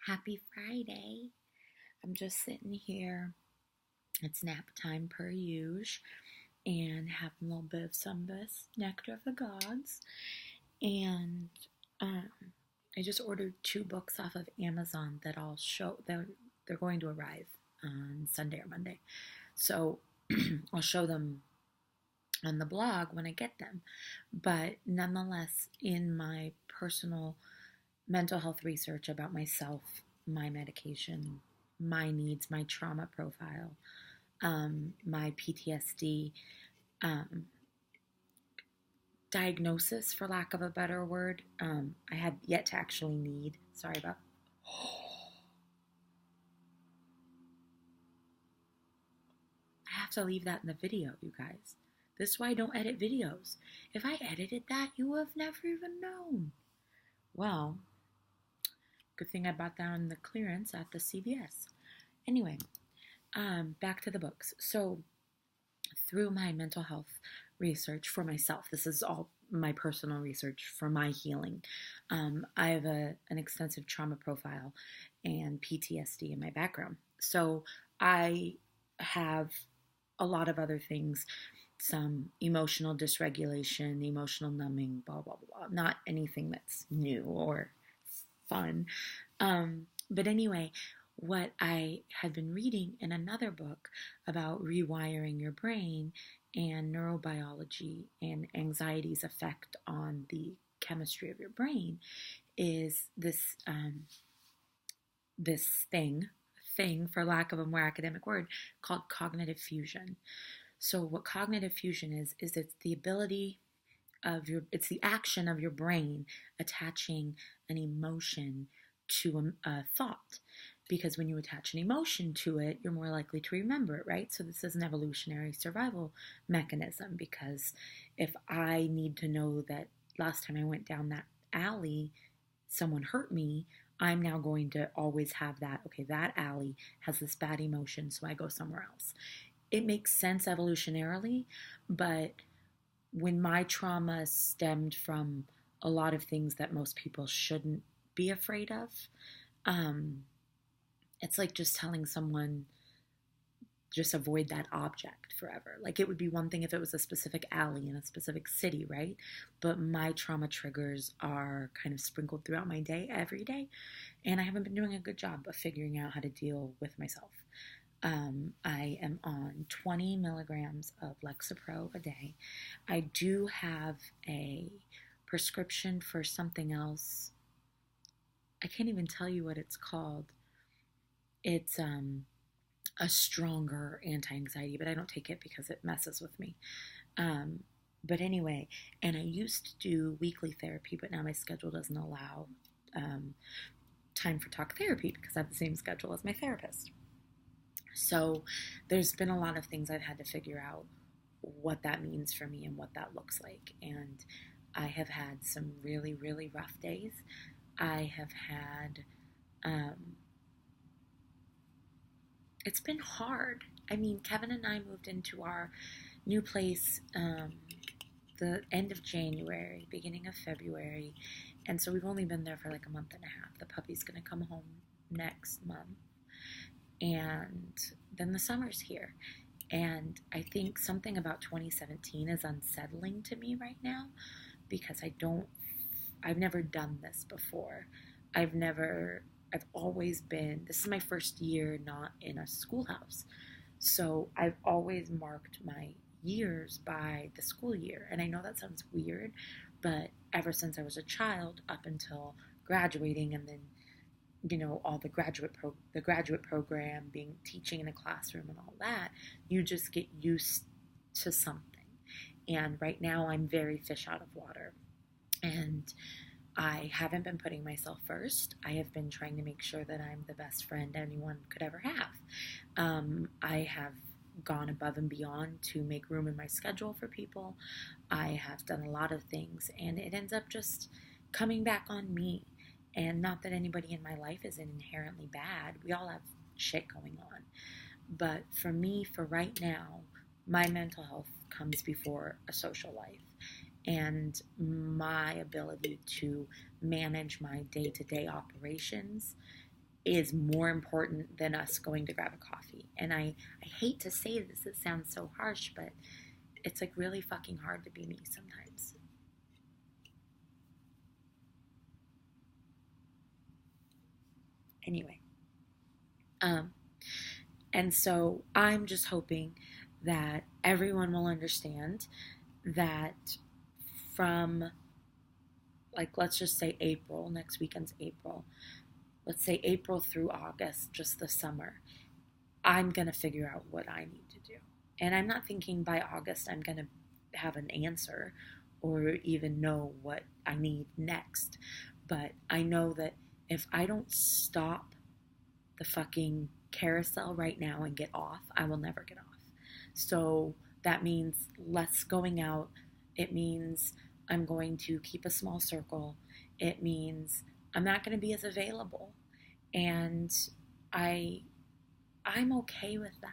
Happy Friday. I'm just sitting here. It's nap time per usual and having a little bit of some of this nectar of the gods. And um, I just ordered 2 books off of Amazon that I'll show. They're going to arrive on Sunday or Monday. So I'll show them on the blog when I get them. But nonetheless, in my personal mental health research about myself, my medication, my needs, my trauma profile, my PTSD diagnosis, for lack of a better word. I had yet to actually need. Sorry about. I have to leave that in the video, you guys. This is why I don't edit videos. If I edited that, you would have never even known. Well, good thing I bought that on the clearance at the CVS. Anyway, back to the books. So, through my mental health research for myself, this is all my personal research for my healing. I have an extensive trauma profile and PTSD in my background. So, I have a lot of other things, some emotional dysregulation, emotional numbing, blah, blah, blah. Not anything that's new or fun. But anyway, what I had been reading in another book about rewiring your brain and neurobiology and anxiety's effect on the chemistry of your brain is this thing, for lack of a more academic word, called cognitive fusion. So what cognitive fusion is it's the ability it's the action of your brain attaching an emotion to a thought. Because when you attach an emotion to it, you're more likely to remember it, right? So this is an evolutionary survival mechanism, because if I need to know that last time I went down that alley, someone hurt me, I'm now going to always have that, okay, that alley has this bad emotion, so I go somewhere else. It makes sense evolutionarily, but when my trauma stemmed from a lot of things that most people shouldn't be afraid of, it's like just telling someone, just avoid that object forever. Like, it would be one thing if it was a specific alley in a specific city, right? But my trauma triggers are kind of sprinkled throughout my day, every day, and I haven't been doing a good job of figuring out how to deal with myself. I am on 20 milligrams of Lexapro a day. I do have a prescription for something else. I can't even tell you what it's called. It's a stronger anti-anxiety, but I don't take it because it messes with me. But anyway, and I used to do weekly therapy, but now my schedule doesn't allow time for talk therapy because I have the same schedule as my therapist. So there's been a lot of things I've had to figure out what that means for me and what that looks like. And I have had some really, really rough days. I have had, it's been hard. I mean, Kevin and I moved into our new place the end of January, beginning of February. And so we've only been there for like a month and a half. The puppy's going to come home next month. And then the summer's here. And I think something about 2017 is unsettling to me right now, because I've never done this before. I've always been, this is my first year not in a schoolhouse. So I've always marked my years by the school year. And I know that sounds weird, but ever since I was a child up until graduating, and then all the graduate program, being teaching in a classroom and all that, you just get used to something. And right now I'm very fish out of water, and I haven't been putting myself first. I have been trying to make sure that I'm the best friend anyone could ever have. I have gone above and beyond to make room in my schedule for people. I have done a lot of things, and it ends up just coming back on me. And not that anybody in my life is inherently bad. We all have shit going on. But for me, for right now, my mental health comes before a social life. And my ability to manage my day-to-day operations is more important than us going to grab a coffee. And I hate to say this, it sounds so harsh, but it's like really fucking hard to be me sometimes. Anyway, and so I'm just hoping that everyone will understand that from, like, let's just say April, next weekend's April, let's say April through August, just the summer, I'm going to figure out what I need to do. And I'm not thinking by August I'm going to have an answer or even know what I need next. But I know that if I don't stop the fucking carousel right now and get off, I will never get off. So that means less going out. It means I'm going to keep a small circle. It means I'm not going to be as available. And I'm okay with that.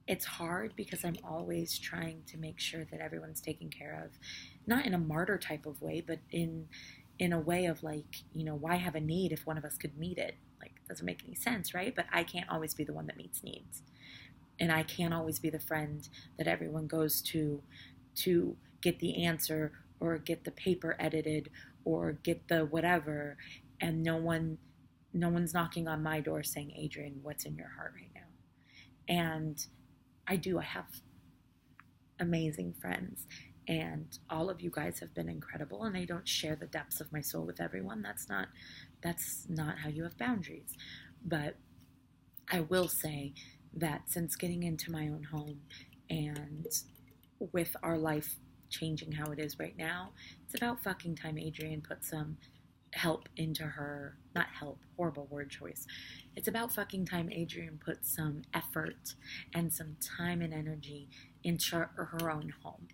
It's hard because I'm always trying to make sure that everyone's taken care of, not in a martyr type of way, but in a way of like, you know, why have a need if one of us could meet it? Like, it doesn't make any sense, right? But I can't always be the one that meets needs. And I can't always be the friend that everyone goes to get the answer or get the paper edited or get the whatever, and no one's knocking on my door saying, Adrian, what's in your heart right now? And I have amazing friends, and all of you guys have been incredible, and I don't share the depths of my soul with everyone. That's not how you have boundaries. But I will say that since getting into my own home and with our life changing how it is right now, it's about fucking time Adrian put some help into her, not help, horrible word choice. It's about fucking time Adrian put some effort and some time and energy into her own home.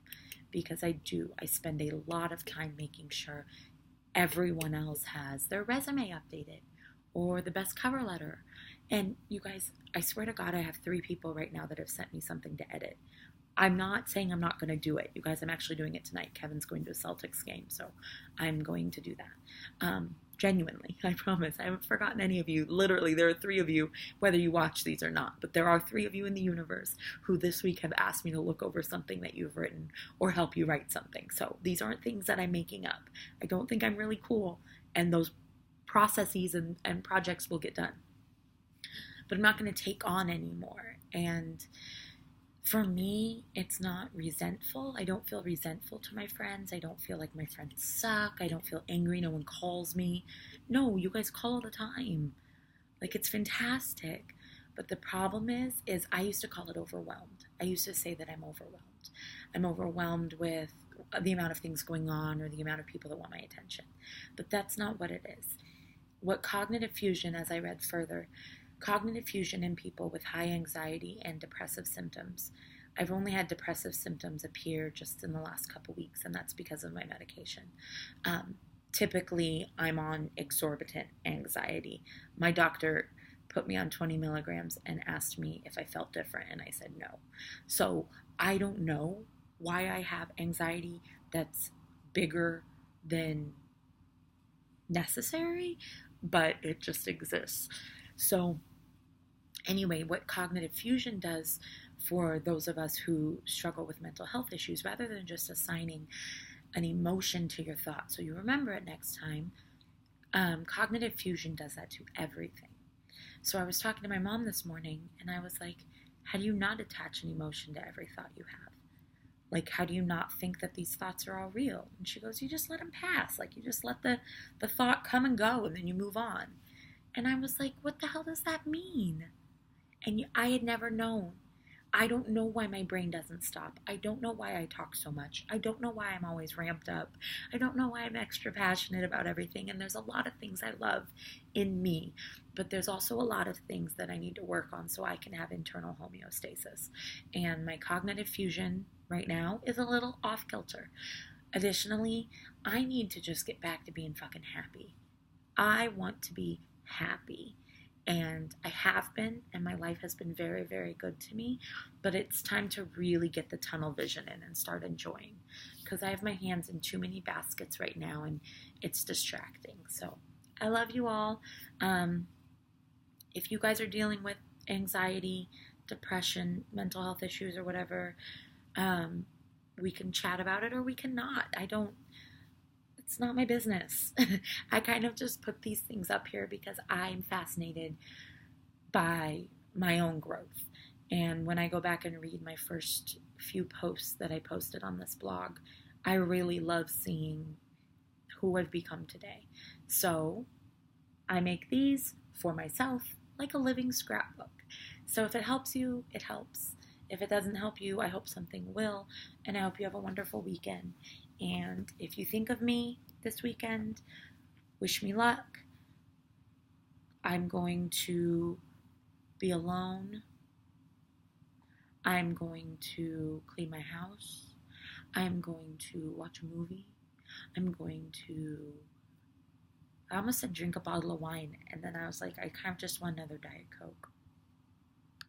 Because I spend a lot of time making sure everyone else has their resume updated or the best cover letter. And you guys, I swear to God, I have 3 people right now that have sent me something to edit. I'm not saying I'm not going to do it. You guys, I'm actually doing it tonight. Kevin's going to a Celtics game, so I'm going to do that. Genuinely, I promise. I haven't forgotten any of you. Literally, there are 3 of you, whether you watch these or not. But there are 3 of you in the universe who this week have asked me to look over something that you've written or help you write something. So these aren't things that I'm making up. I don't think I'm really cool, and those processes and projects will get done. But I'm not going to take on anymore. And for me, it's not resentful. I don't feel resentful to my friends. I don't feel like my friends suck. I don't feel angry. No one calls me. No, you guys call all the time. Like, it's fantastic. But the problem is I used to call it overwhelmed. I used to say that I'm overwhelmed. I'm overwhelmed with the amount of things going on or the amount of people that want my attention. But that's not what it is. What cognitive fusion, as I read further, cognitive fusion in people with high anxiety and depressive symptoms. I've only had depressive symptoms appear just in the last couple weeks, and that's because of my medication. Typically, I'm on exorbitant anxiety. My doctor put me on 20 milligrams and asked me if I felt different, and I said no. So I don't know why I have anxiety that's bigger than necessary, but it just exists. So anyway, what cognitive fusion does for those of us who struggle with mental health issues, rather than just assigning an emotion to your thought so you remember it next time, cognitive fusion does that to everything. So I was talking to my mom this morning, and I was like, how do you not attach an emotion to every thought you have? Like, how do you not think that these thoughts are all real? And she goes, you just let them pass. Like, you just let the thought come and go, and then you move on. And I was like, what the hell does that mean? And I had never known. I don't know why my brain doesn't stop. I don't know why I talk so much. I don't know why I'm always ramped up. I don't know why I'm extra passionate about everything. And there's a lot of things I love in me. But there's also a lot of things that I need to work on so I can have internal homeostasis. And my cognitive fusion right now is a little off kilter. Additionally, I need to just get back to being fucking happy. I want to be happy. And I have been, and my life has been very, very good to me. But it's time to really get the tunnel vision in and start enjoying. Because I have my hands in too many baskets right now, and it's distracting. So I love you all. if you guys are dealing with anxiety, depression, mental health issues, or whatever, we can chat about it or we cannot. It's not my business. I kind of just put these things up here because I'm fascinated by my own growth. And when I go back and read my first few posts that I posted on this blog, I really love seeing who I've become today. So I make these for myself like a living scrapbook. So if it helps you, it helps. If it doesn't help you, I hope something will. And I hope you have a wonderful weekend. And if you think of me this weekend, wish me luck. I'm going to be alone. I'm going to clean my house. I'm going to watch a movie. I almost said drink a bottle of wine, and then I was like, I kind of just want another Diet Coke.